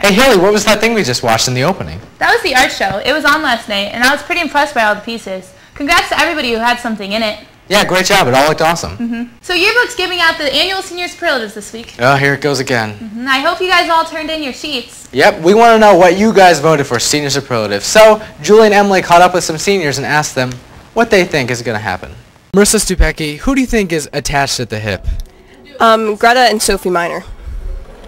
Hey Haley, what was that thing we just watched in the opening? That was the art show. It was on last night, and I was pretty impressed by all the pieces. Congrats to everybody who had something in it. Yeah, great job. It all looked awesome. So Yearbook's giving out the annual senior superlatives this week. Oh, here it goes again. I hope you guys all turned in your sheets. Yep, we want to know what you guys voted for senior superlatives. So, Julie and Emily caught up with some seniors and asked them what they think is going to happen. Marissa Stupecki, who do you think is attached at the hip? Greta and Sophie Minor.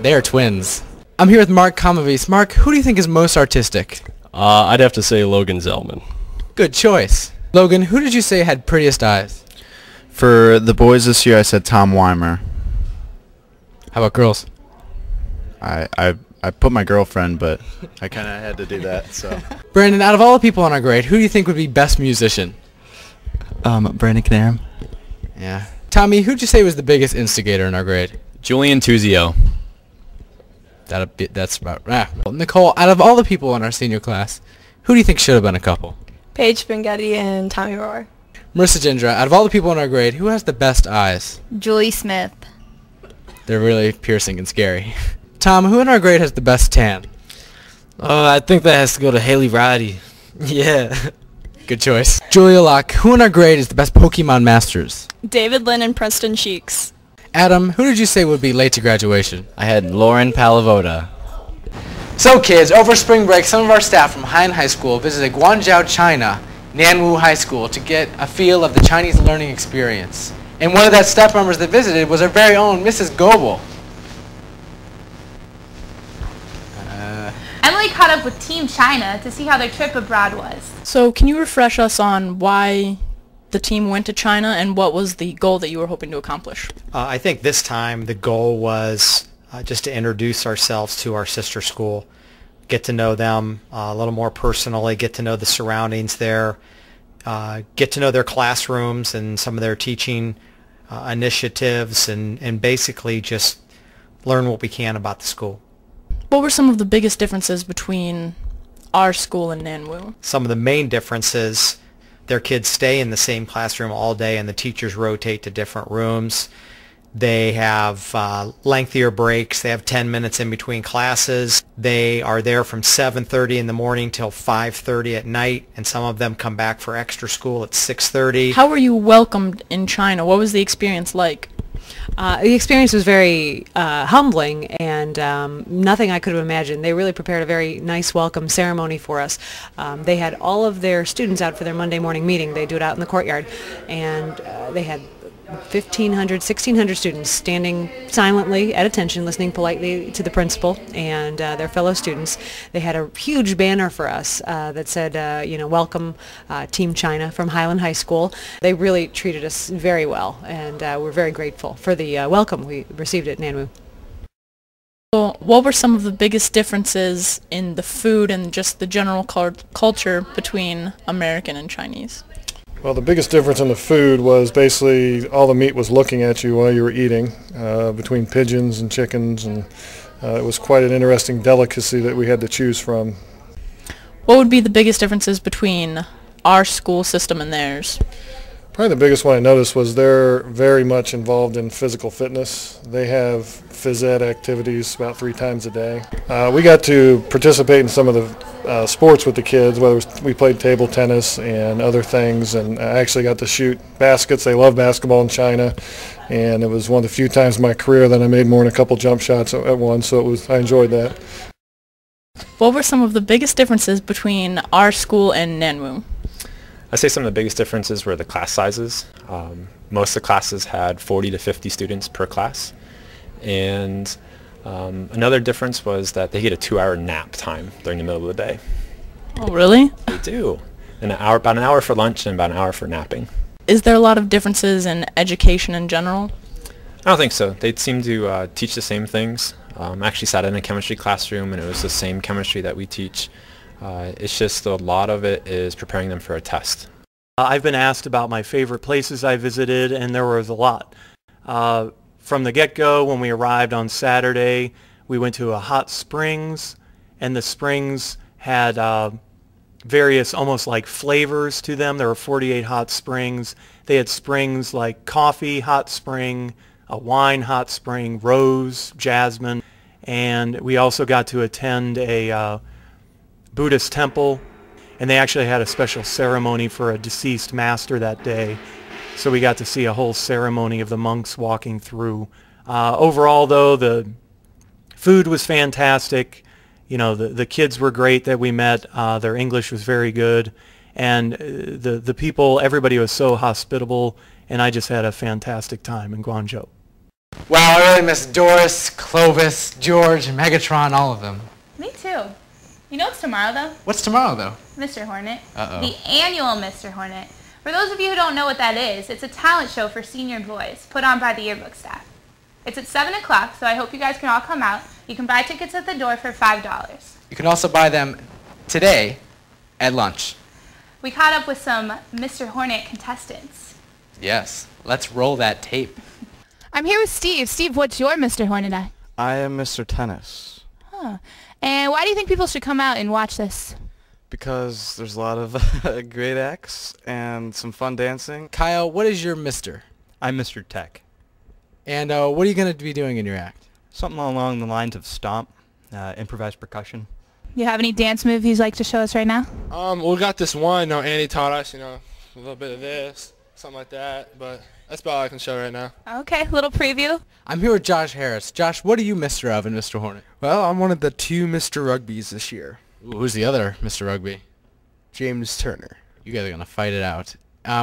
They are twins. I'm here with Mark Kamavis. Mark, who do you think is most artistic? I'd have to say Logan Zellman. Good choice. Logan, who did you say had prettiest eyes? For the boys this year, I said Tom Weimer. How about girls? I put my girlfriend, but I kind of had to do that. So, Brandon, out of all the people in our grade, who do you think would be best musician? Brandon Canarum. Yeah. Tommy, who'd you say was the biggest instigator in our grade? Julian Tuzio. That's about right. Nicole, out of all the people in our senior class, who do you think should have been a couple? Paige Spaghetti and Tommy Rohr. Marissa Gindra, out of all the people in our grade, who has the best eyes? Julie Smith. They're really piercing and scary. Tom, who in our grade has the best tan? I think that has to go to Haley Roddy. Yeah. Good choice. Julia Locke, who in our grade is the best Pokemon masters? David Lynn and Preston Sheeks. Adam, who did you say would be late to graduation? I had Lauren Palavoda. So kids, over spring break, some of our staff from Highland High School visited Guangzhou, China, Nanwu High School to get a feel of the Chinese learning experience. And one of that staff members that visited was our very own Mrs. Goebel. Emily caught up with Team China to see how their trip abroad was. So can you refresh us on why the team went to China and what was the goal that you were hoping to accomplish? I think this time the goal was just to introduce ourselves to our sister school, get to know them a little more personally, get to know the surroundings there, get to know their classrooms and some of their teaching initiatives, and basically just learn what we can about the school. What were some of the biggest differences between our school and Nanwu? Some of the main differences, their kids stay in the same classroom all day and the teachers rotate to different rooms. They have lengthier breaks. They have 10 minutes in between classes. They are there from 7:30 in the morning till 5:30 at night, and some of them come back for extra school at 6:30. How were you welcomed in China? What was the experience like? The experience was very humbling and nothing I could have imagined. They really prepared a very nice welcome ceremony for us. They had all of their students out for their Monday morning meeting. They do it out in the courtyard, and they had 1,500, 1,600 students standing silently at attention, listening politely to the principal and their fellow students. They had a huge banner for us that said, welcome Team China from Highland High School. They really treated us very well, and we're very grateful for the welcome we received at Nanwu. So what were some of the biggest differences in the food and just the general culture between American and Chinese? Well, the biggest difference in the food was basically all the meat was looking at you while you were eating, between pigeons and chickens, and it was quite an interesting delicacy that we had to choose from. What would be the biggest differences between our school system and theirs? Probably the biggest one I noticed was they're very much involved in physical fitness. They have phys ed activities about 3 times a day. We got to participate in some of the sports with the kids, whether we played table tennis and other things, and I actually got to shoot baskets. They love basketball in China, and it was one of the few times in my career that I made more than a couple jump shots at once, so I enjoyed that. What were some of the biggest differences between our school and Nanwu? I'd say some of the biggest differences were the class sizes. Most of the classes had 40 to 50 students per class. And another difference was that they get a 2-hour nap time during the middle of the day. Oh, really? They do. About an hour for lunch and about an hour for napping. Is there a lot of differences in education in general? I don't think so. They seem to teach the same things. I actually sat in a chemistry classroom, and it was the same chemistry that we teach. It's just a lot of it is preparing them for a test. I've been asked about my favorite places I visited, and there was a lot. From the get-go, when we arrived on Saturday, we went to a hot springs, and the springs had various almost like flavors to them. There were 48 hot springs. They had springs like coffee hot spring, a wine hot spring, rose, jasmine, and we also got to attend a Buddhist temple, and they actually had a special ceremony for a deceased master that day. So we got to see a whole ceremony of the monks walking through. Overall, though, the food was fantastic. You know, the kids were great that we met. Their English was very good. And the people, everybody was so hospitable, and I just had a fantastic time in Guangzhou. Wow, I really miss Doris, Clovis, George, Megatron, all of them. Me too. You know what's tomorrow, though? What's tomorrow, though? Mr. Hornet. Uh-oh. The annual Mr. Hornet. For those of you who don't know what that is, it's a talent show for senior boys put on by the yearbook staff. It's at 7 o'clock, so I hope you guys can all come out. You can buy tickets at the door for $5. You can also buy them today at lunch. We caught up with some Mr. Hornet contestants. Yes. Let's roll that tape. I'm here with Steve. Steve, what's your Mr. Hornet eye? I am Mr. Tennis. Huh. And why do you think people should come out and watch this? Because there's a lot of great acts and some fun dancing. Kyle, what is your Mr.? I'm Mr. Tech. And what are you going to be doing in your act? Something along the lines of stomp, improvised percussion. You have any dance moves you'd like to show us right now? We got this one, Annie taught us, a little bit of this, something like that, but that's about all I can show right now. Okay, little preview. I'm here with Josh Harris. Josh, what are you Mr. of in Mr. Hornet? Well, I'm one of the 2 Mr. Rugbies this year. Ooh, who's the other Mr. Rugby? James Turner. You guys are going to fight it out.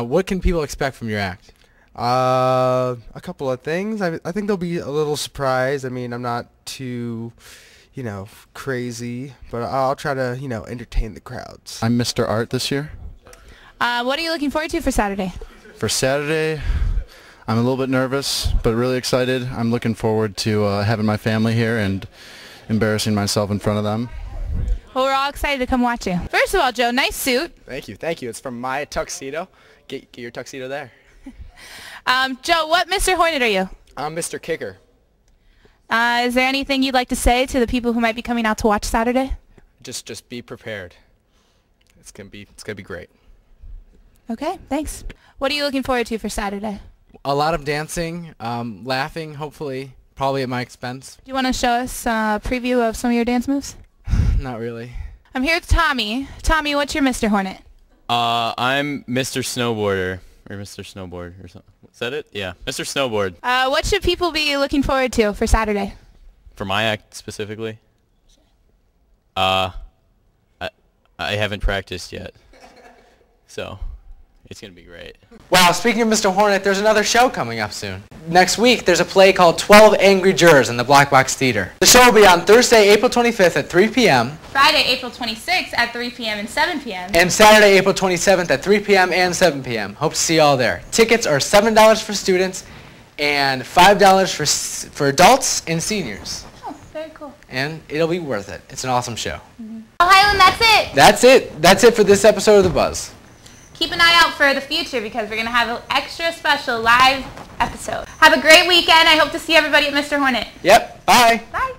What can people expect from your act? A couple of things. I think they'll be a little surprised. I mean, I'm not too, crazy, but I'll try to, entertain the crowds. I'm Mr. Art this year. What are you looking forward to for Saturday? For Saturday, I'm a little bit nervous, but really excited. I'm looking forward to having my family here and embarrassing myself in front of them. Well, we're all excited to come watch you. First of all, Joe, nice suit. Thank you. It's from my tuxedo. Get your tuxedo there. Joe, what Mr. Hornet are you? I'm Mr. Kicker. Is there anything you'd like to say to the people who might be coming out to watch Saturday? Just be prepared. It's gonna be great. Okay, thanks. What are you looking forward to for Saturday? A lot of dancing, laughing, hopefully, probably at my expense. Do you want to show us a preview of some of your dance moves? Not really. I'm here with Tommy. Tommy, what's your Mr. Hornet? I'm Mr. Snowboarder, or Mr. Snowboard, or something. Is that it? Yeah, Mr. Snowboard. What should people be looking forward to for Saturday? For my act specifically? I haven't practiced yet, so it's going to be great. Wow, speaking of Mr. Hornet, there's another show coming up soon. Next week, there's a play called 12 Angry Jurors in the Black Box Theater. The show will be on Thursday, April 25th at 3 p.m. Friday, April 26th at 3 p.m. and 7 p.m. And Saturday, April 27th at 3 p.m. and 7 p.m. Hope to see you all there. Tickets are $7 for students and $5 for adults and seniors. Oh, very cool. And it'll be worth it. It's an awesome show. Mm-hmm. Oh, Highland, that's it. That's it. That's it for this episode of The Buzz. Keep an eye out for the future because we're going to have an extra special live episode. Have a great weekend. I hope to see everybody at Mr. Hornet. Yep. Bye. Bye.